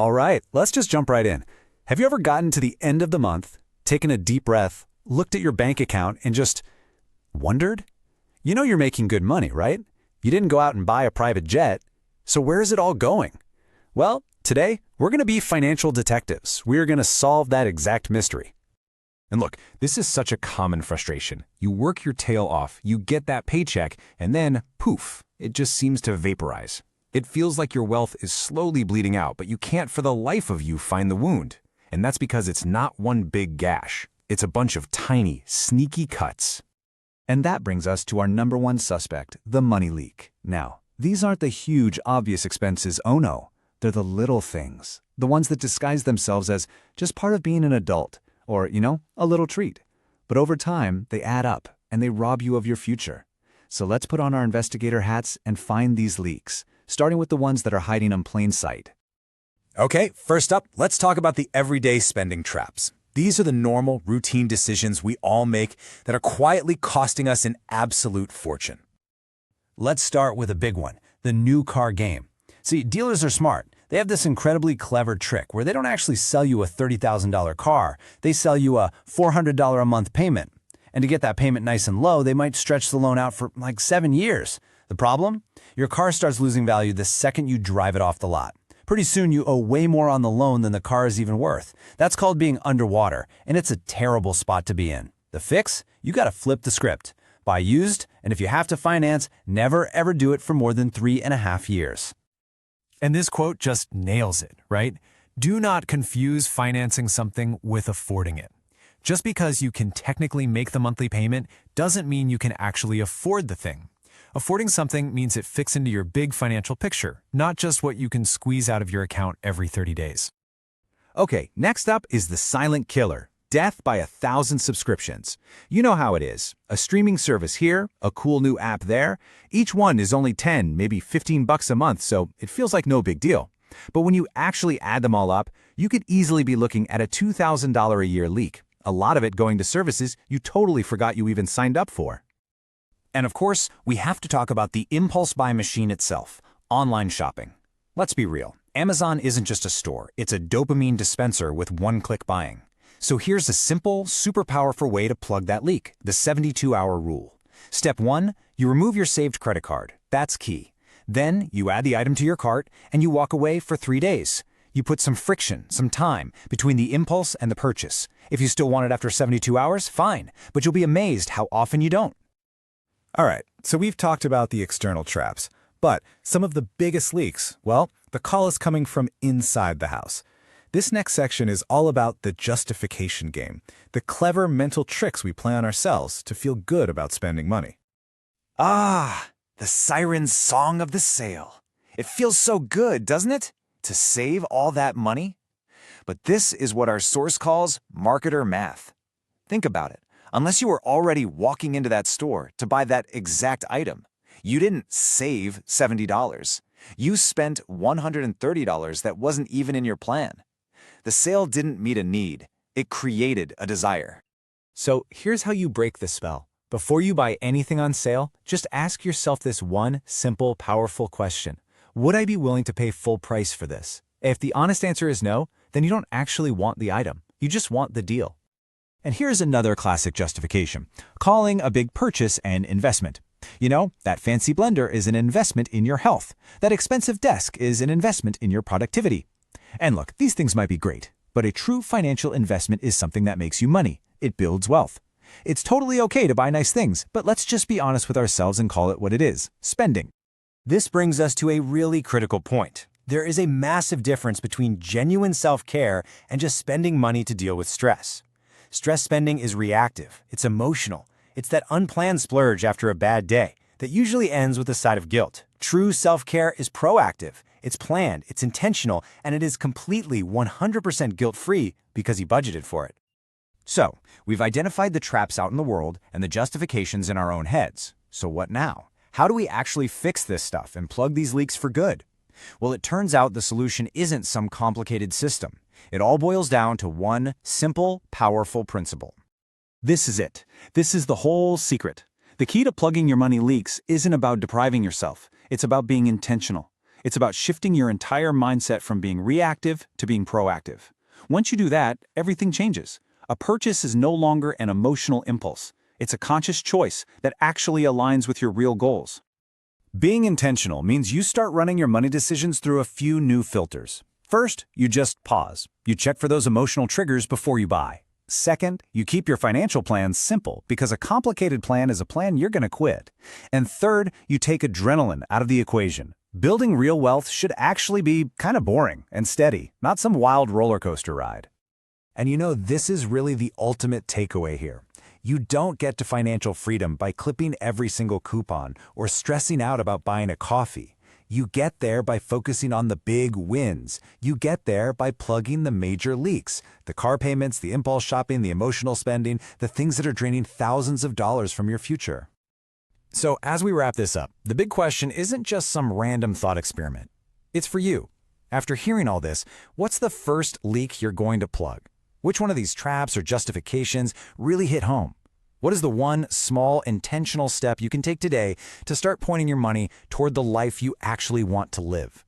All right, let's just jump right in. Have you ever gotten to the end of the month, taken a deep breath, looked at your bank account, and just wondered? You know you're making good money, right? You didn't go out and buy a private jet. So where is it all going? Well, today, we're going to be financial detectives. We're going to solve that exact mystery. And look, this is such a common frustration. You work your tail off, you get that paycheck, and then, poof, it just seems to vaporize. It feels like your wealth is slowly bleeding out, but you can't for the life of you find the wound. And that's because it's not one big gash. It's a bunch of tiny, sneaky cuts. And that brings us to our number one suspect, the money leak. Now, these aren't the huge, obvious expenses, oh no. They're the little things, the ones that disguise themselves as just part of being an adult, or, a little treat. But over time, they add up, and they rob you of your future. So let's put on our investigator hats and find these leaks, starting with the ones that are hiding in plain sight. Okay, first up, let's talk about the everyday spending traps. These are the normal, routine decisions we all make that are quietly costing us an absolute fortune. Let's start with a big one, the new car game. See, dealers are smart. They have this incredibly clever trick where they don't actually sell you a $30,000 car. They sell you a $400 a month payment. And to get that payment nice and low, they might stretch the loan out for like 7 years. The problem? Your car starts losing value the second you drive it off the lot. Pretty soon you owe way more on the loan than the car is even worth. That's called being underwater, and it's a terrible spot to be in. The fix? You gotta flip the script. Buy used, and if you have to finance, never ever do it for more than 3.5 years. And this quote just nails it, right? Do not confuse financing something with affording it. Just because you can technically make the monthly payment doesn't mean you can actually afford the thing. Affording something means it fits into your big financial picture, not just what you can squeeze out of your account every 30 days. Okay, next up is the silent killer, death by 1,000 subscriptions. You know how it is. A streaming service here, a cool new app there. Each one is only 10, maybe 15 bucks a month, so it feels like no big deal. But when you actually add them all up, you could easily be looking at a $2,000 a year leak. A lot of it going to services you totally forgot you even signed up for. And of course, we have to talk about the impulse buy machine itself, online shopping. Let's be real. Amazon isn't just a store. It's a dopamine dispenser with one-click buying. So here's a simple, super powerful way to plug that leak, the 72-hour rule. Step 1, you remove your saved credit card. That's key. Then you add the item to your cart and you walk away for 3 days. You put some friction, some time, between the impulse and the purchase. If you still want it after 72 hours, fine, but you'll be amazed how often you don't. All right, so we've talked about the external traps, but some of the biggest leaks, well, the call is coming from inside the house. This next section is all about the justification game, the clever mental tricks we play on ourselves to feel good about spending money. Ah, the siren's song of the sale. It feels so good, doesn't it? To save all that money? But this is what our source calls marketer math. Think about it. Unless you were already walking into that store to buy that exact item, you didn't save $70. You spent $130 that wasn't even in your plan. The sale didn't meet a need. It created a desire. So here's how you break the spell. Before you buy anything on sale, just ask yourself this one simple, powerful question. Would I be willing to pay full price for this? If the honest answer is no, then you don't actually want the item. You just want the deal. And here's another classic justification, calling a big purchase an investment. You know, that fancy blender is an investment in your health. That expensive desk is an investment in your productivity. And look, these things might be great, but a true financial investment is something that makes you money. It builds wealth. It's totally okay to buy nice things, but let's just be honest with ourselves and call it what it is, spending. This brings us to a really critical point. There is a massive difference between genuine self-care and just spending money to deal with stress. Stress spending is reactive. It's emotional. It's that unplanned splurge after a bad day that usually ends with a side of guilt. True self-care is proactive. It's planned, it's intentional, and it is completely 100% guilt-free because you budgeted for it. So, we've identified the traps out in the world and the justifications in our own heads. So what now? How do we actually fix this stuff and plug these leaks for good? Well, it turns out the solution isn't some complicated system. It all boils down to one simple, powerful principle. This is it. This is the whole secret. The key to plugging your money leaks isn't about depriving yourself. It's about being intentional. It's about shifting your entire mindset from being reactive to being proactive. Once you do that, everything changes. A purchase is no longer an emotional impulse. It's a conscious choice that actually aligns with your real goals. Being intentional means you start running your money decisions through a few new filters. First, you just pause. You check for those emotional triggers before you buy. Second, you keep your financial plans simple because a complicated plan is a plan you're going to quit. And third, you take adrenaline out of the equation. Building real wealth should actually be kind of boring and steady, not some wild roller coaster ride. And you know, this is really the ultimate takeaway here. You don't get to financial freedom by clipping every single coupon or stressing out about buying a coffee. You get there by focusing on the big wins. You get there by plugging the major leaks, the car payments, the impulse shopping, the emotional spending, the things that are draining thousands of dollars from your future. So as we wrap this up, the big question isn't just some random thought experiment. It's for you. After hearing all this, what's the first leak you're going to plug? Which one of these traps or justifications really hit home? What is the one small, intentional step you can take today to start pointing your money toward the life you actually want to live?